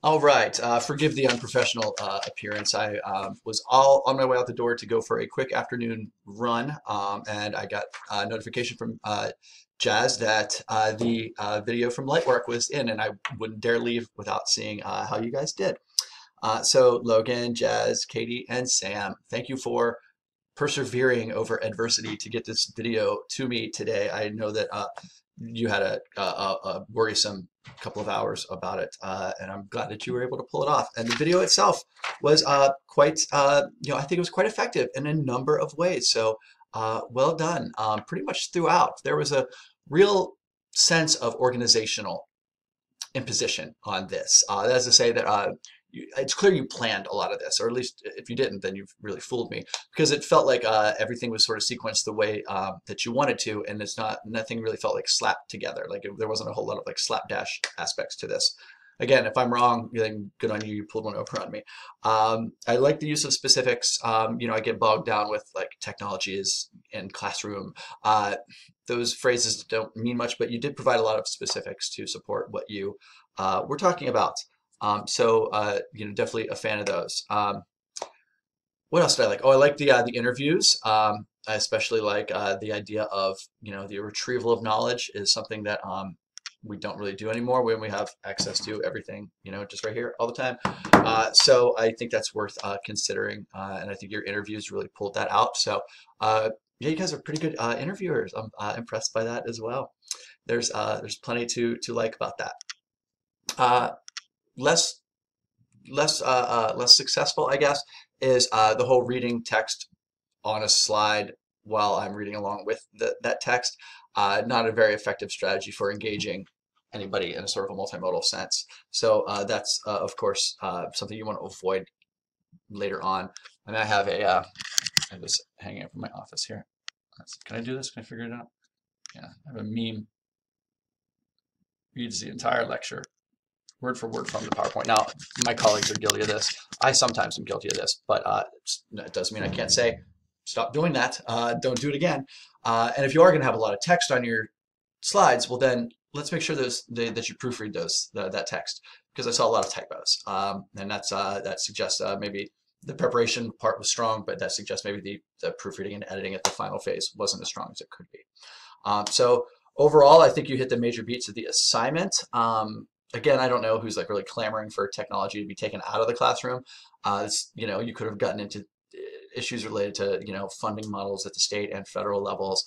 All right. Forgive the unprofessional appearance. I was all on my way out the door to go for a quick afternoon run, and I got a notification from Jazz that the video from Lightwork was in, and I wouldn't dare leave without seeing how you guys did. So Logan, Jazz, Katie, and Sam, thank you for persevering over adversity to get this video to me today. I know that you had a worrisome couple of hours about it, and I'm glad that you were able to pull it off. And the video itself was quite, I think it was quite effective in a number of ways. So well done. Pretty much throughout, there was a real sense of organizational imposition on this. That is to say that it's clear you planned a lot of this, or at least if you didn't, then you've really fooled me, because it felt like everything was sort of sequenced the way that you wanted to, and nothing really felt like slapped together. There wasn't a whole lot of like slapdash aspects to this. Again, if I'm wrong, then good on you. You pulled one over on me. I like the use of specifics. I get bogged down with like technologies in classroom. Those phrases don't mean much, but you did provide a lot of specifics to support what you were talking about. Definitely a fan of those. What else did I like? Oh, I like the interviews. I especially like the idea of the retrieval of knowledge is something that we don't really do anymore when we have access to everything just right here all the time. So I think that's worth considering, and I think your interviews really pulled that out. So yeah, you guys are pretty good interviewers. I'm impressed by that as well. There's plenty to like about that. Uh, less less successful, I guess, is the whole reading text on a slide while I'm reading along with that text. Not a very effective strategy for engaging anybody in a sort of a multimodal sense. So that's, of course, something you want to avoid later on. And I have I have this hanging up in my office here. Can I do this? Can I figure it out? Yeah, I have a meme. Reads the entire lecture word for word from the PowerPoint. Now, my colleagues are guilty of this. I sometimes am guilty of this, but it doesn't mean I can't say, stop doing that. Don't do it again. And if you are going to have a lot of text on your slides, well, then let's make sure that you proofread that text, because I saw a lot of typos. And that suggests maybe the preparation part was strong, but that suggests maybe the proofreading and editing at the final phase wasn't as strong as it could be. So overall, I think you hit the major beats of the assignment. Again, I don't know who's like really clamoring for technology to be taken out of the classroom. You could have gotten into issues related to funding models at the state and federal levels,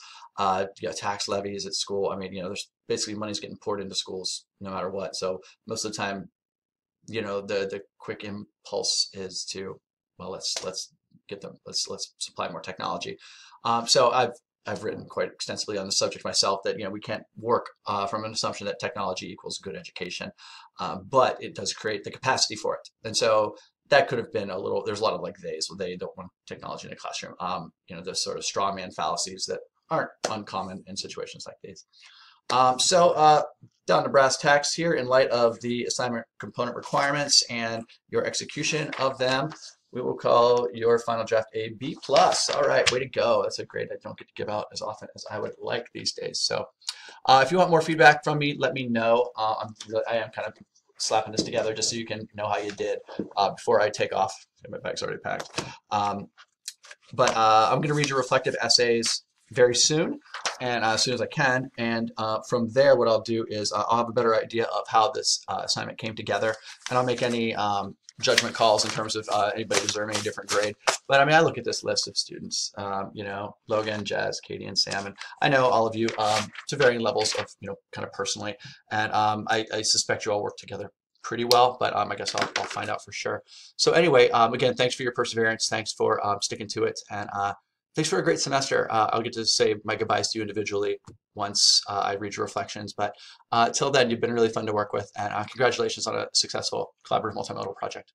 tax levies at school. I mean, there's basically money's getting poured into schools no matter what. So most of the time, the quick impulse is to, well, let's get them, let's supply more technology. So I've written quite extensively on the subject myself that we can't work from an assumption that technology equals good education, but it does create the capacity for it. And so that could have been there's a lot of like they don't want technology in a classroom. Those sort of straw man fallacies that aren't uncommon in situations like these. Down to brass tacks here, in light of the assignment component requirements and your execution of them, we will call your final draft a B plus. All right, way to go. That's a grade I don't get to give out as often as I would like these days. So if you want more feedback from me, let me know. I am kind of slapping this together just so you can know how you did before I take off. My bag's already packed. I'm going to read your reflective essays very soon, and as soon as I can. And from there, what I'll do is I'll have a better idea of how this assignment came together, and I'll make any judgment calls in terms of anybody deserving a different grade. But I mean, I look at this list of students, Logan, Jazz, Katie, and Sam, and I know all of you to varying levels of, kind of personally, and I suspect you all work together pretty well, but I guess I'll find out for sure. So anyway, again, thanks for your perseverance. Thanks for sticking to it, and thanks for a great semester. I'll get to say my goodbyes to you individually once I read your reflections. But till then, you've been really fun to work with, and congratulations on a successful collaborative multimodal project.